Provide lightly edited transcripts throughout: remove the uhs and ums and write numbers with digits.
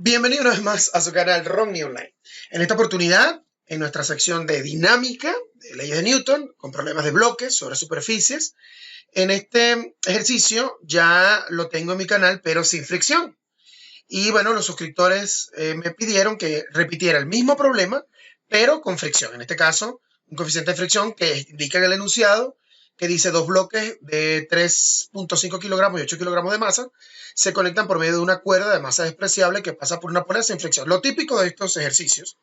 Bienvenido una vez más a su canal Romney Online. En esta oportunidad, en nuestra sección de dinámica, de leyes de Newton, con problemas de bloques sobre superficies, en este ejercicio ya lo tengo en mi canal, pero sin fricción. Y bueno, los suscriptores me pidieron que repitiera el mismo problema, pero con fricción. En este caso, un coeficiente de fricción que indica en el enunciado que dice dos bloques de 3.5 kilogramos y 8 kilogramos de masa se conectan por medio de una cuerda de masa despreciable que pasa por una polea sin fricción. Lo típico de estos ejercicios.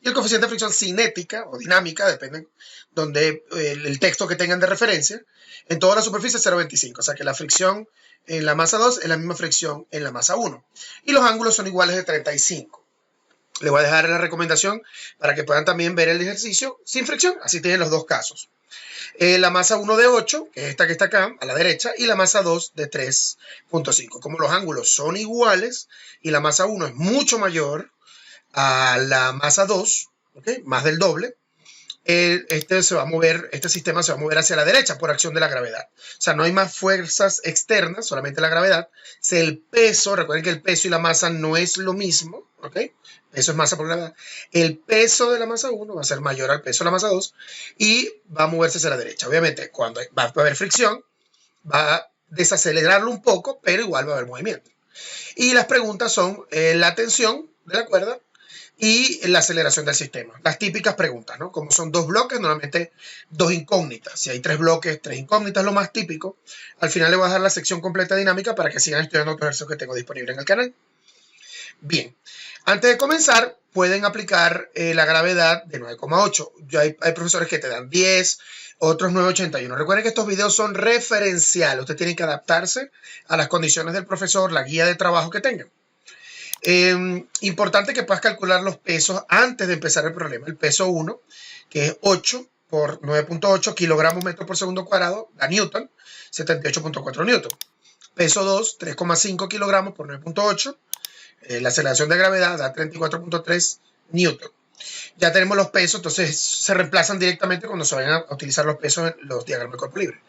Y el coeficiente de fricción cinética o dinámica, depende donde el texto que tengan de referencia, en toda la superficie es 0,25. O sea que la fricción en la masa 2 es la misma fricción en la masa 1. Y los ángulos son iguales de 35. Les voy a dejar la recomendación para que puedan también ver el ejercicio sin fricción. Así tienen los dos casos. La masa 1 de 8, que es esta que está acá, a la derecha, y la masa 2 de 3.5. Como los ángulos son iguales y la masa 1 es mucho mayor a la masa 2, ¿okay? Más del doble, este sistema se va a mover hacia la derecha por acción de la gravedad. O sea, no hay más fuerzas externas, solamente la gravedad. El peso, recuerden que el peso y la masa no es lo mismo, ¿ok? Peso es masa por gravedad. El peso de la masa 1 va a ser mayor al peso de la masa 2 y va a moverse hacia la derecha. Obviamente, cuando va a haber fricción, va a desacelerarlo un poco, pero igual va a haber movimiento. Y las preguntas son la tensión de la cuerda y la aceleración del sistema. Las típicas preguntas, ¿no? Como son dos bloques, normalmente dos incógnitas. Si hay tres bloques, tres incógnitas, lo más típico. Al final le voy a dejar la sección completa dinámica para que sigan estudiando otros ejercicios que tengo disponibles en el canal. Bien, antes de comenzar, pueden aplicar la gravedad de 9,8. Hay profesores que te dan 10, otros 9,81. Recuerden que estos videos son referenciales. Ustedes tienen que adaptarse a las condiciones del profesor, la guía de trabajo que tengan. Importante que puedas calcular los pesos antes de empezar el problema. El peso 1, que es 8 por 9.8 kilogramos metro por segundo cuadrado, da Newton, 78.4 Newton. Peso 2, 3,5 kilogramos por 9.8. La aceleración de gravedad da 34.3 Newton. Ya tenemos los pesos, entonces se reemplazan directamente cuando se vayan a utilizar los pesos en los diagramas de cuerpo libre.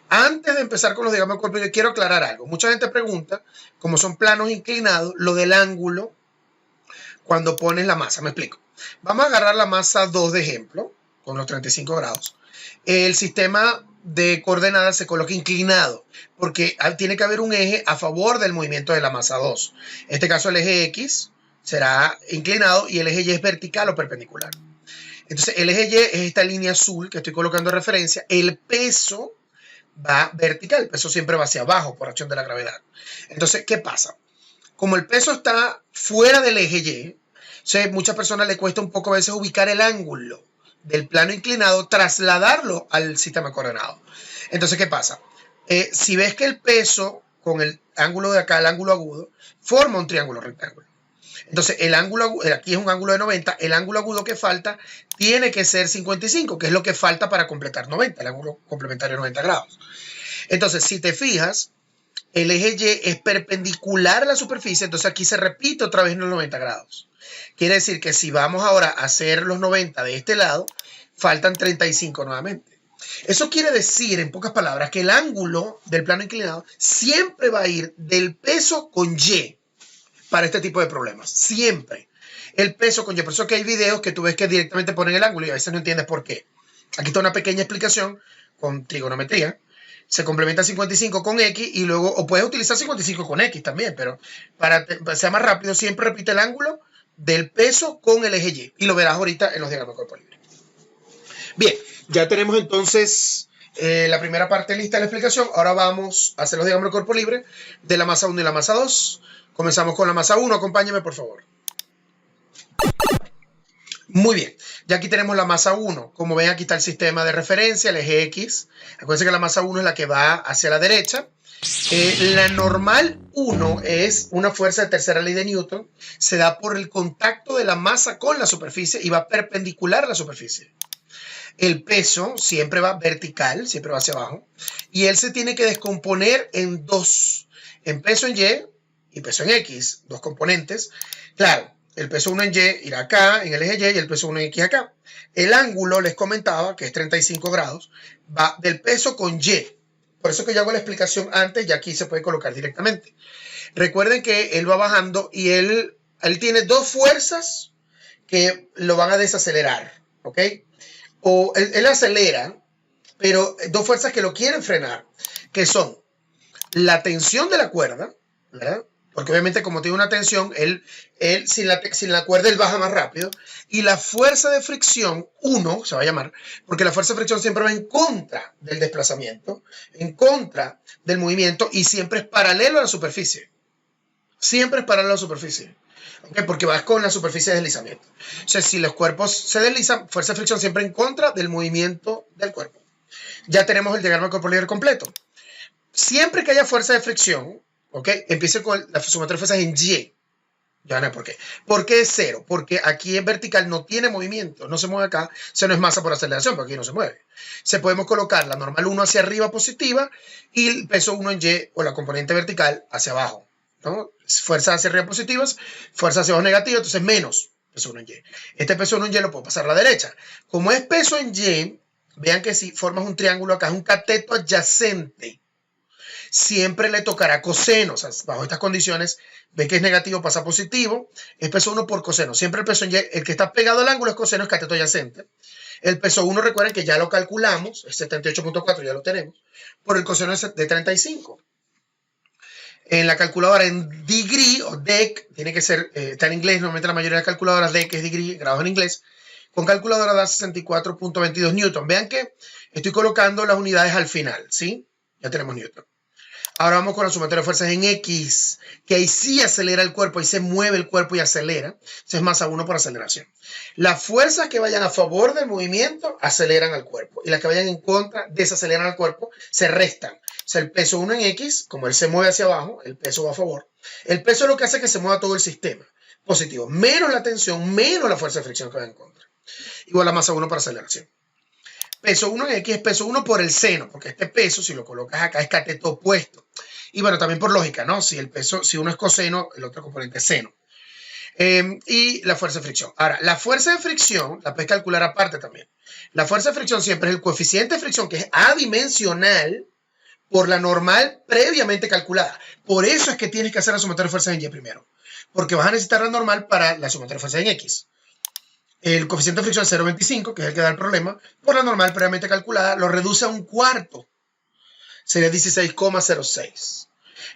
Antes de empezar con los diagramas de cuerpo libre, quiero aclarar algo. Mucha gente pregunta, como son planos inclinados, lo del ángulo cuando pones la masa. Me explico. Vamos a agarrar la masa 2 de ejemplo, con los 35 grados. El sistema de coordenadas se coloca inclinado, porque tiene que haber un eje a favor del movimiento de la masa 2. En este caso el eje X será inclinado y el eje Y es vertical o perpendicular. Entonces el eje Y es esta línea azul que estoy colocando de referencia. El peso va vertical, el peso siempre va hacia abajo por acción de la gravedad. Entonces, ¿qué pasa? Como el peso está fuera del eje Y, a muchas personas les cuesta un poco a veces ubicar el ángulo del plano inclinado, trasladarlo al sistema coordenado. Entonces, ¿qué pasa? Si ves que el peso con el ángulo de acá, el ángulo agudo, forma un triángulo rectángulo. Entonces, el ángulo aquí es un ángulo de 90, el ángulo agudo que falta tiene que ser 55, que es lo que falta para completar 90, el ángulo complementario de 90 grados. Entonces, si te fijas, el eje Y es perpendicular a la superficie, entonces aquí se repite otra vez en los 90 grados. Quiere decir que si vamos ahora a hacer los 90 de este lado, faltan 35 nuevamente. Eso quiere decir, en pocas palabras, que el ángulo del plano inclinado siempre va a ir del peso con Y para este tipo de problemas. Siempre. El peso con Y. Por eso que hay videos que tú ves que directamente ponen el ángulo y a veces no entiendes por qué. Aquí está una pequeña explicación con trigonometría. Se complementa 55 con X y luego, o puedes utilizar 55 con X también, pero para que sea más rápido, siempre repite el ángulo del peso con el eje Y. Y lo verás ahorita en los diagramas de cuerpo libre. Bien, ya tenemos entonces la primera parte lista de la explicación. Ahora vamos a hacer los diagramas de cuerpo libre de la masa 1 y la masa 2. Comenzamos con la masa 1. Acompáñame, por favor. Muy bien, ya aquí tenemos la masa 1. Como ven, aquí está el sistema de referencia, el eje X. Acuérdense que la masa 1 es la que va hacia la derecha. La normal 1 es una fuerza de tercera ley de Newton. Se da por el contacto de la masa con la superficie y va perpendicular a la superficie. El peso siempre va vertical, siempre va hacia abajo. Y él se tiene que descomponer en dos. En peso en Y peso en X, dos componentes. Claro. El peso 1 en Y irá acá, en el eje Y, y el peso 1 en X acá. El ángulo, les comentaba, que es 35 grados, va del peso con Y. Por eso que yo hago la explicación antes y aquí se puede colocar directamente. Recuerden que él va bajando y él él tiene dos fuerzas que lo van a desacelerar, ¿ok? O él acelera, pero dos fuerzas que lo quieren frenar, que son la tensión de la cuerda, ¿verdad? Porque obviamente como tiene una tensión, él sin la cuerda él baja más rápido. Y la fuerza de fricción, 1, se va a llamar, porque la fuerza de fricción siempre va en contra del desplazamiento, en contra del movimiento y siempre es paralelo a la superficie. Siempre es paralelo a la superficie. ¿Okay? Porque vas con la superficie de deslizamiento. O sea, si los cuerpos se deslizan, fuerza de fricción siempre en contra del movimiento del cuerpo. Ya tenemos el diagrama corporal libre completo. Siempre que haya fuerza de fricción, ¿ok? Empiece con la sumatoria de fuerzas en Y. Ya no es por qué. ¿Por qué es 0? Porque aquí en vertical no tiene movimiento, no se mueve acá, o sea, no es masa por aceleración, porque aquí no se mueve. Podemos colocar la normal 1 hacia arriba positiva y el peso 1 en Y o la componente vertical hacia abajo, ¿no? Fuerzas hacia arriba positivas, fuerzas hacia abajo negativas, entonces menos peso 1 en Y. Este peso 1 en Y lo puedo pasar a la derecha. Como es peso en Y, vean que si formas un triángulo acá, es un cateto adyacente. Siempre le tocará coseno, o sea, bajo estas condiciones, ve que es negativo, pasa a positivo, es peso 1 por coseno. Siempre el peso en Y, el que está pegado al ángulo es coseno, es cateto adyacente. El peso 1, recuerden que ya lo calculamos, es 78.4, ya lo tenemos, por el coseno de 35. En la calculadora en degree o dec, tiene que ser, está en inglés, normalmente la mayoría de las calculadoras dec es degree, grados en inglés, con calculadora da 64.22 newton. Vean que estoy colocando las unidades al final, ¿sí? Ya tenemos newton. Ahora vamos con la sumatoria de fuerzas en X, que ahí sí acelera el cuerpo, ahí se mueve el cuerpo y acelera. Eso es masa 1 por aceleración. Las fuerzas que vayan a favor del movimiento aceleran al cuerpo y las que vayan en contra desaceleran al cuerpo, se restan. O sea, el peso 1 en X, como él se mueve hacia abajo, el peso va a favor. El peso es lo que hace que se mueva todo el sistema. Positivo. Menos la tensión, menos la fuerza de fricción que va en contra. Igual a masa 1 por aceleración. Peso 1 en X es peso 1 por el seno, porque este peso, si lo colocas acá, es cateto opuesto. Y bueno, también por lógica, ¿no? Si uno es coseno, el otro componente es seno. Y la fuerza de fricción. Ahora, la fuerza de fricción la puedes calcular aparte también. La fuerza de fricción siempre es el coeficiente de fricción, que es adimensional, por la normal previamente calculada. Por eso es que tienes que hacer la sumatoria de fuerzas en Y primero, porque vas a necesitar la normal para la sumatoria de fuerzas en X. El coeficiente de fricción es 0.25, que es el que da el problema, por la normal previamente calculada, lo reduce a un cuarto. Sería 16,06.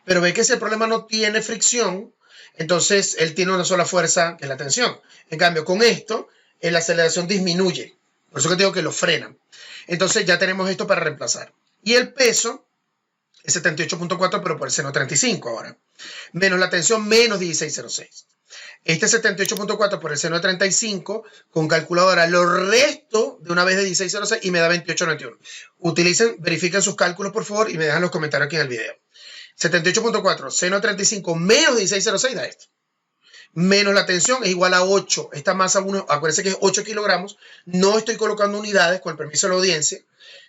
Pero ve que si el problema no tiene fricción, entonces él tiene una sola fuerza, que es la tensión. En cambio, con esto, la aceleración disminuye. Por eso que digo que lo frenan. Entonces ya tenemos esto para reemplazar. Y el peso es 78.4, pero por el seno 35 ahora. Menos la tensión, menos 16,06. Este 78.4 por el seno de 35, con calculadora lo resto de una vez de 16,06 y me da 28,91. Verifiquen sus cálculos por favor y me dejan los comentarios aquí en el video. 78.4, seno de 35 menos 16,06 da esto. Menos la tensión es igual a 8. Esta masa 1, acuérdense que es 8 kilogramos. No estoy colocando unidades, con el permiso de la audiencia.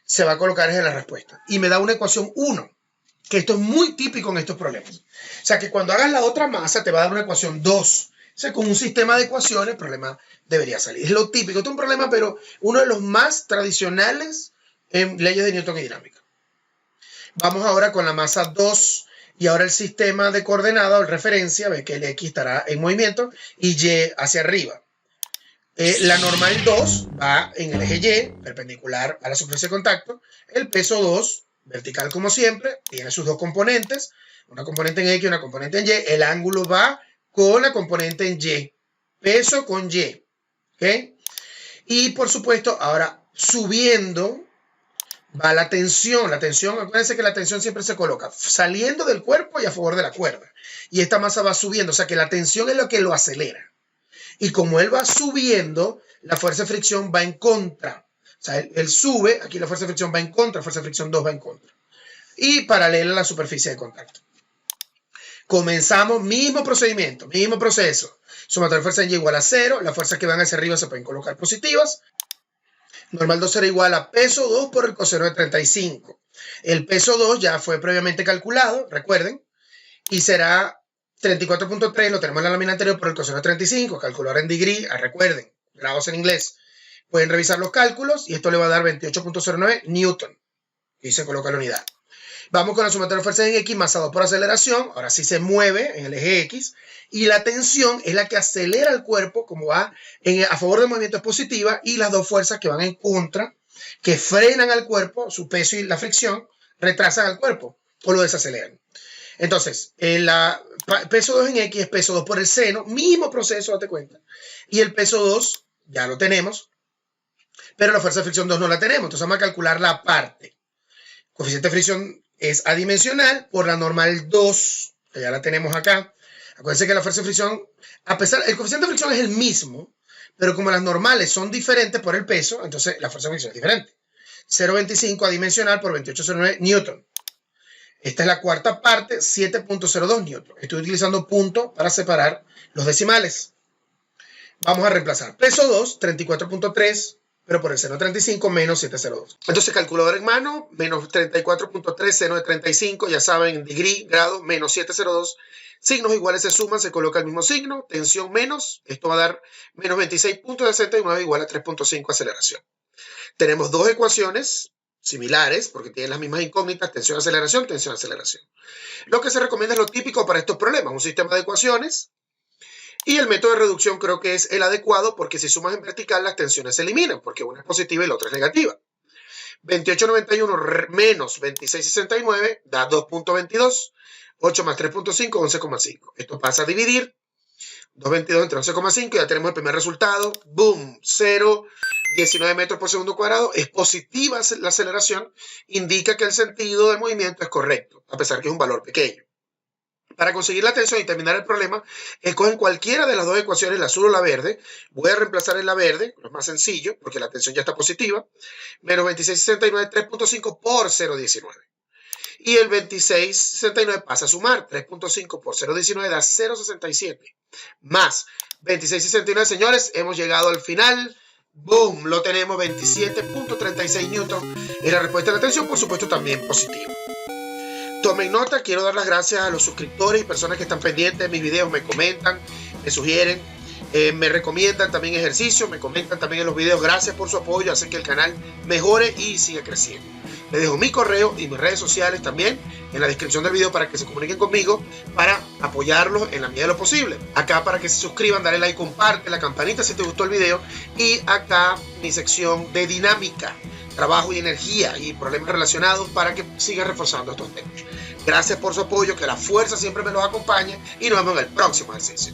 Se va a colocar en la respuesta. Y me da una ecuación 1. Que esto es muy típico en estos problemas. O sea, que cuando hagas la otra masa te va a dar una ecuación 2. O sea, con un sistema de ecuaciones el problema debería salir. Es lo típico. Esto es un problema, pero uno de los más tradicionales en leyes de Newton y dinámica. Vamos ahora con la masa 2. Y ahora el sistema de coordenada o referencia, ve que el X estará en movimiento y Y hacia arriba. La normal 2 va en el eje Y, perpendicular a la superficie de contacto. El peso 2, vertical como siempre, tiene sus dos componentes. Una componente en X y una componente en Y. El ángulo va con la componente en Y. Peso con Y. ¿Ok? Y por supuesto, ahora subiendo va la tensión. La tensión, acuérdense que la tensión siempre se coloca saliendo del cuerpo y a favor de la cuerda. Y esta masa va subiendo. O sea que la tensión es lo que lo acelera. Y como él va subiendo, la fuerza de fricción va en contra. O sea, él sube, aquí la fuerza de fricción va en contra, la fuerza de fricción 2 va en contra. Y paralela a la superficie de contacto. Comenzamos, mismo procedimiento, mismo proceso. Sumatoria de fuerza en Y igual a 0. Las fuerzas que van hacia arriba se pueden colocar positivas. Normal 2 será igual a peso 2 por el coseno de 35. El peso 2 ya fue previamente calculado, recuerden. Y será 34.3, lo tenemos en la lámina anterior por el coseno de 35. Calcular en degree, recuerden, grados en inglés. Pueden revisar los cálculos y esto le va a dar 28.09 newton. Y se coloca la unidad. Vamos con la sumatoria de fuerzas en X más A2 por aceleración. Ahora sí se mueve en el eje X. Y la tensión es la que acelera el cuerpo, como va a favor del movimiento es positiva. Y las dos fuerzas que van en contra, que frenan al cuerpo, su peso y la fricción, retrasan al cuerpo o lo desaceleran. Entonces, peso 2 en X es peso 2 por el seno, mismo proceso, date cuenta. Y el peso 2 ya lo tenemos, pero la fuerza de fricción 2 no la tenemos. Entonces vamos a calcular la parte. Coeficiente de fricción es adimensional por la normal 2, que ya la tenemos acá. Acuérdense que la fuerza de fricción, el coeficiente de fricción es el mismo, pero como las normales son diferentes por el peso, entonces la fuerza de fricción es diferente. 0,25 adimensional por 28,09 newton. Esta es la cuarta parte, 7,02 newton. Estoy utilizando punto para separar los decimales. Vamos a reemplazar. Peso 2, 34,3, pero por el seno 35 menos 7,02. Entonces, calculador en mano, menos 34,3, seno de 35, ya saben, degree, grado, menos 7,02. Signos iguales se suman, se coloca el mismo signo, tensión menos, esto va a dar menos 26,69 igual a 3,5 aceleración. Tenemos dos ecuaciones similares, porque tienen las mismas incógnitas, tensión, aceleración. Lo que se recomienda es lo típico para estos problemas, un sistema de ecuaciones, y el método de reducción creo que es el adecuado, porque si sumas en vertical las tensiones se eliminan, porque una es positiva y la otra es negativa. 28,91 menos 26,69 da 2,22, 8 más 3,5, 11,5. Esto pasa a dividir, 2,22 entre 11,5, ya tenemos el primer resultado, boom, 0,19 metros por segundo cuadrado, es positiva la aceleración, indica que el sentido del movimiento es correcto, a pesar que es un valor pequeño. Para conseguir la tensión y terminar el problema, escogen cualquiera de las dos ecuaciones, la azul o la verde. Voy a reemplazar en la verde, lo más sencillo, porque la tensión ya está positiva. Menos 26,69, 3,5 por 0,19. Y el 26,69 pasa a sumar, 3,5 por 0,19 da 0,67. Más 26,69, señores, hemos llegado al final. ¡Boom! Lo tenemos, 27,36 newton. Y la respuesta de la tensión, por supuesto, también positiva. Tomen nota, quiero dar las gracias a los suscriptores y personas que están pendientes de mis videos, me comentan, me sugieren, me recomiendan también ejercicios, me comentan también en los videos. Gracias por su apoyo, hacen que el canal mejore y siga creciendo. Les dejo mi correo y mis redes sociales también en la descripción del video para que se comuniquen conmigo para apoyarlos en la medida de lo posible. Acá para que se suscriban, dale like, comparte la campanita si te gustó el video. Y acá mi sección de dinámica, trabajo y energía y problemas relacionados para que siga reforzando estos temas. Gracias por su apoyo, que la fuerza siempre me los acompañe y nos vemos en el próximo ejercicio.